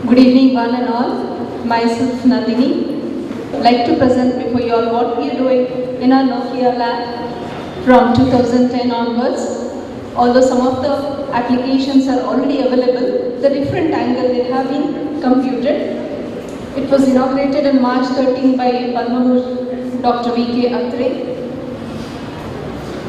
Good evening, one and all. Myself, Nandini. I'd like to present before you all what we are doing in our Nokia lab from 2010 onwards. Although some of the applications are already available, the different angle they have been computed. It was inaugurated on March 13 by Padma Dr. V.K. Atre.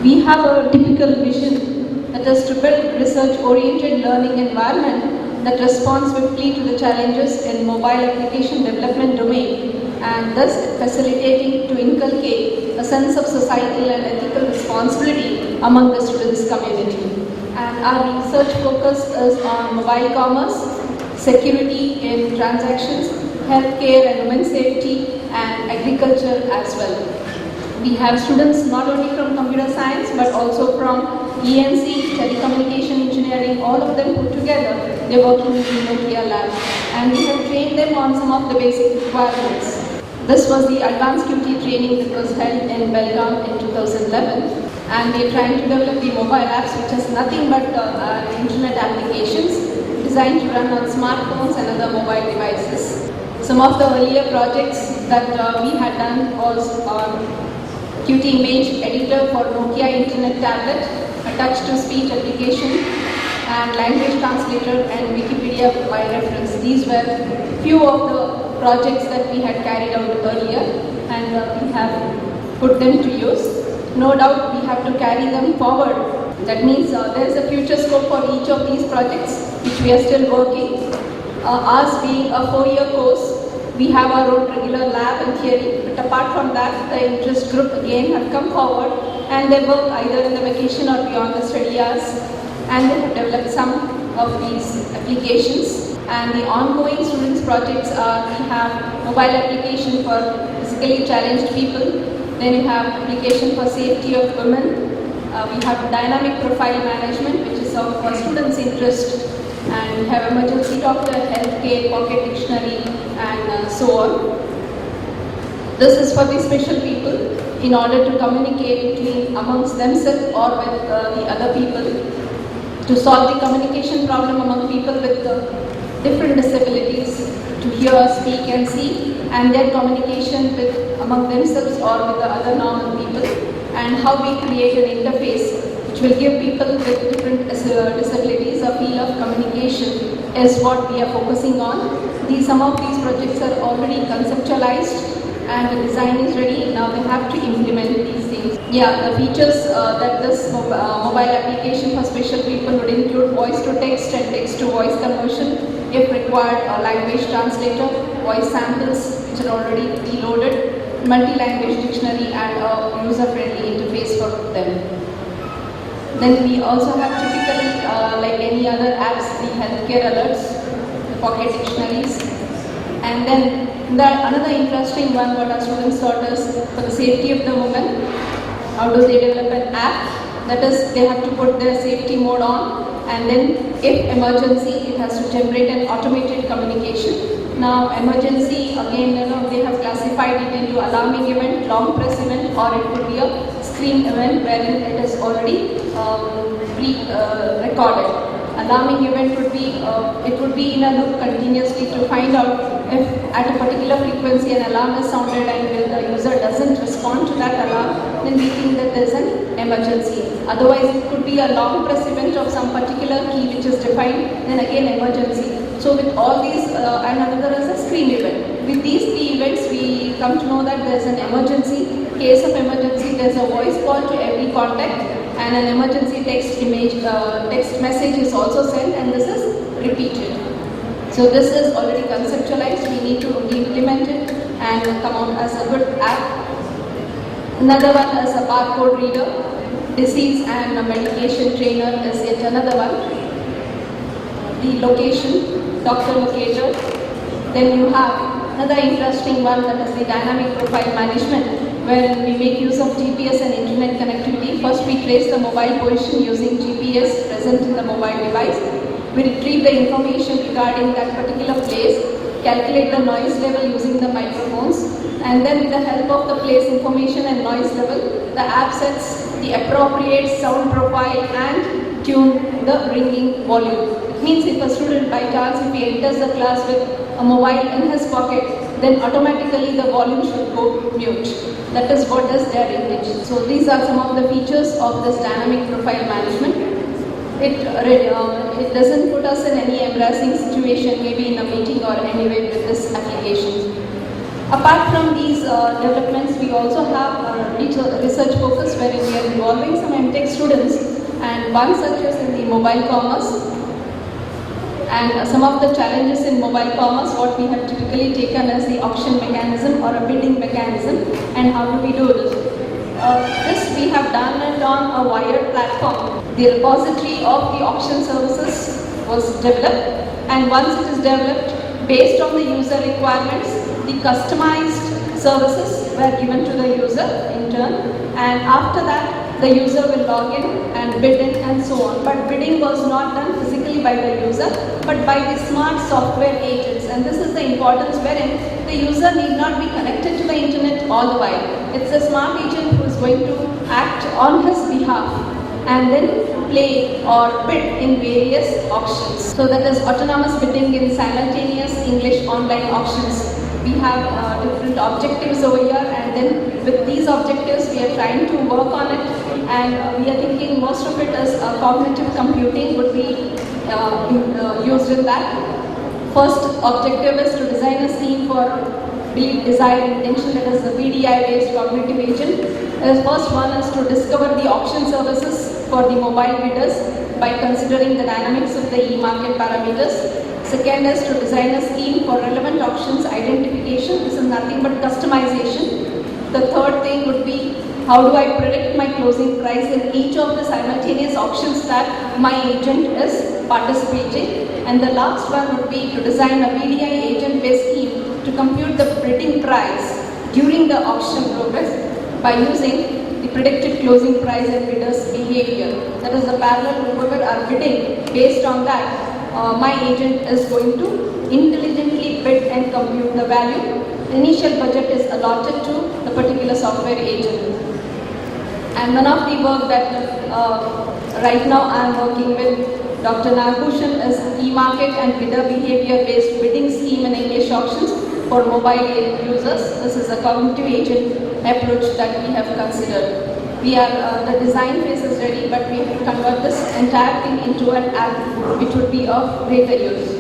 We have a typical vision that is to build research-oriented learning environment that responds swiftly to the challenges in mobile application development domain and thus facilitating to inculcate a sense of societal and ethical responsibility among the students community. And our research focus is on mobile commerce, security in transactions, healthcare and women's safety, and agriculture as well. We have students not only from computer science but also from ENC, telecommunication engineering, all of them put together. They're working in the Nokia lab, and we have trained them on some of the basic requirements. This was the advanced QT training that was held in Belgaum in 2011, and we are trying to develop the mobile apps, which is nothing but internet applications designed to run on smartphones and other mobile devices. Some of the earlier projects that we had done was Qt image editor for Nokia Internet tablet, a touch-to-speech application, and language translator and Wikipedia by reference. These were few of the projects that we had carried out earlier, and we have put them to use. No doubt we have to carry them forward. That means there is a future scope for each of these projects, which we are still working. Ours being a 4-year course, we have our own regular lab and theory, but apart from that, the interest group again have come forward and they work either in the vacation or beyond the study hours, and they have developed some of these applications. And the ongoing students projects are, we have mobile application for physically challenged people, then we have application for safety of women, we have dynamic profile management, which is of students' interest, and we have emergency doctor, healthcare, pocket dictionary, and so on. This is for the special people in order to communicate between amongst themselves or with the other people, to solve the communication problem among people with different disabilities, to hear, speak and see, and their communication with among themselves or with the other normal people, and how we create an interface which will give people with different disabilities a feel of communication is what we are focusing on. Some of these projects are already conceptualized and the design is ready. Now they have to implement these things. Yeah, the features that this mobile application for special people would include voice to text and text to voice conversion, if required, a language translator, voice samples which are already preloaded, multi-language dictionary, and a user-friendly interface for them. Then we also have typically, like any other apps, the healthcare alerts, the pocket dictionaries, and then another interesting one what our students taught us for the safety of the women. How do they develop an app? That is, they have to put their safety mode on, and then if emergency, it has to generate an automated communication. Now emergency, again, they have classified it into alarming event, long press event, or it could be a screen event wherein it is already recorded. Alarming event would be, it would be in a loop continuously to find out if at a particular frequency an alarm is sounded and if the user doesn't respond to that alarm, then we think that there is an emergency. Otherwise, it could be a long press event of some particular key which is defined, then again emergency. So with all these, and another is a screen event. With these 3 events, we come to know that there is an emergency. In case of emergency, there is a voice call to every contact, and an emergency text message is also sent, and this is repeated. So this is already conceptualized. We need to implement it and come out as a good app. Another one is a barcode reader. Disease and a medication trainer is yet another one. The location, doctor locator. Then you have another interesting one, that is the dynamic profile management, wherein we make use of GPS and internet connectivity. First we trace the mobile position using GPS present in the mobile device. We retrieve the information regarding that particular place, calculate the noise level using the microphones, and then with the help of the place information and noise level, the app sets the appropriate sound profile and tune the ringing volume. It means if a student by chance, if he enters the class with a mobile in his pocket, then automatically the volume should go mute. That is what is their intention. So these are some of the features of this dynamic profile management. It doesn't put us in any embarrassing situation, maybe in a meeting or anyway with this application. Apart from these developments, we also have a research focus wherein we are involving some MTech students, and one such is in the mobile commerce. And some of the challenges in mobile commerce, what we have typically taken as the auction mechanism or a bidding mechanism, and how do we do this? This we have done it on a wired platform. The repository of the auction services was developed, and once it is developed, based on the user requirements, the customized services were given to the user in turn, and after that the user will log in and bid in and so on. But bidding was not done physically by the user, but by the smart software agents, and this is the importance wherein the user need not be connected to the internet all the while. It's a smart agent who is going to act on his behalf and then play or bid in various auctions. So that is autonomous bidding in simultaneous English online auctions. We have different objectives over here, and then with these objectives we are trying to work on it, and we are thinking most of it as cognitive computing would be used in that. First objective is to design a scheme for belief, desire, intention, that is the BDI based cognitive agent. The first one is to discover the auction services for the mobile bidders by considering the dynamics of the e-market parameters. Second is to design a scheme for relevant auctions identification. This is nothing but customization. The third thing would be how do I predict my closing price in each of the simultaneous auctions that my agent is participating. And the last one would be to design a BDI agent based scheme to compute the bidding price during the auction progress by using the predicted closing price and bidders' behavior. That is the parallel whoever are bidding, based on that my agent is going to intelligently bid and compute the value. The initial budget is allotted to the particular software agent. And one of the work that right now I am working with Dr. Nagbhushan is e-market and bidder behavior based bidding scheme in English auctions for mobile users. This is a cognitive agent approach that we have considered. We are, the design phase is ready, but we have to convert this entire thing into an app which would be of greater use.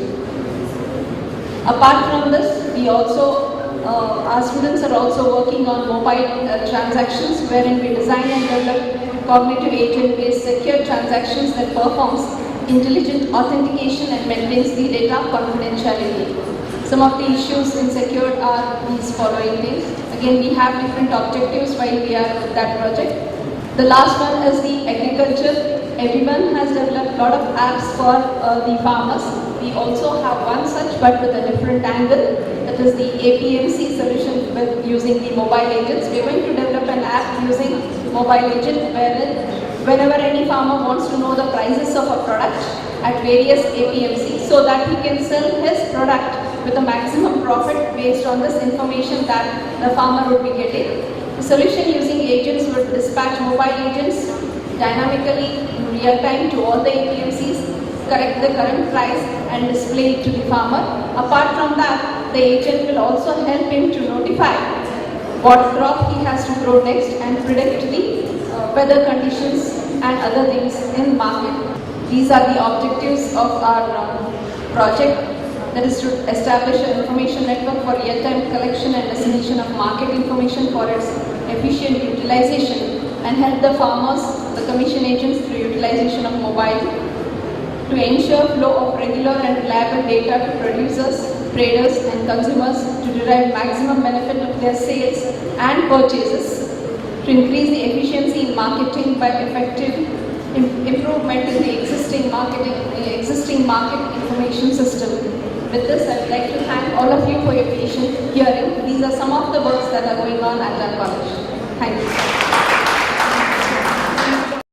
Apart from this, we also, our students are also working on mobile transactions, wherein we design and develop cognitive agent-based secure transactions that performs intelligent authentication and maintains the data confidentiality. Some of the issues in secured are these following things. Again, we have different objectives while we are with that project. The last one is the agriculture. Everyone has developed a lot of apps for the farmers. We also have one such, but with a different angle. That is the APMC solution with using the mobile agents. We are going to develop an app using mobile agent wherein whenever any farmer wants to know the prices of a product at various APMC, so that he can sell his product with a maximum profit based on this information that the farmer would be getting. The solution using agents would dispatch mobile agents dynamically in real time to all the APMCs, correct the current price and display it to the farmer. Apart from that, the agent will also help him to notify what crop he has to grow next and predict the weather conditions and other things in market. These are the objectives of our project. That is to establish an information network for real-time collection and dissemination of market information for its efficient utilization, and help the farmers, the commission agents through utilization of mobile to ensure flow of regular and reliable data to producers, traders and consumers to derive maximum benefit of their sales and purchases, to increase the efficiency in marketing by effective improvement in the existing market information system. With this, I would like to thank all of you for your patient hearing. These are some of the works that are going on at our college. Thank you.